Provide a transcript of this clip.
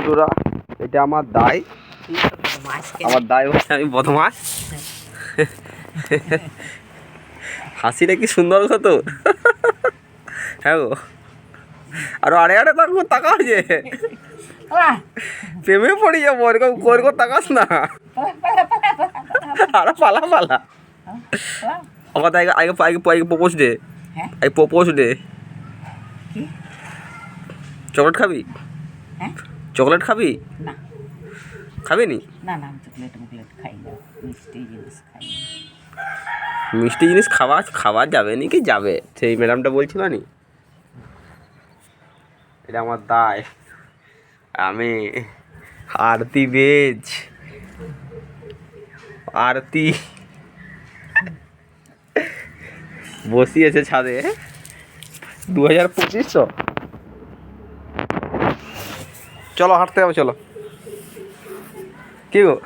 বন্ধুরা, এটা আমার দায়। আমার দায় হচ্ছে আমি বদমাস। হাসিটা কি সুন্দর হতো। হ্যাঁ গো, আর আরে আরে তাকাও যে প্রেমে পড়ে যাবো, এরকম করে তাকাস না। আরে পালা পালা। আমার আগে আগে আগে আগে প্রপোজ ডে, আগে প্রপোজ ডে। চকলেট খাবি? চকলেট খাবি? না খাবি নি? না না, আমি চকলেট মকলেট খাই না, মিষ্টি জিনিস খাই না। মিষ্টি জিনিস খাওয়া যাবে নি কি যাবে, সেই ম্যাডামটা বলছিল নি। এটা আমার দায়। আমি আরতি বেজ, আরতি বসিয়েছে ছাদে 2025। চলো হাঁটতে যাবো, চলো। কি গো?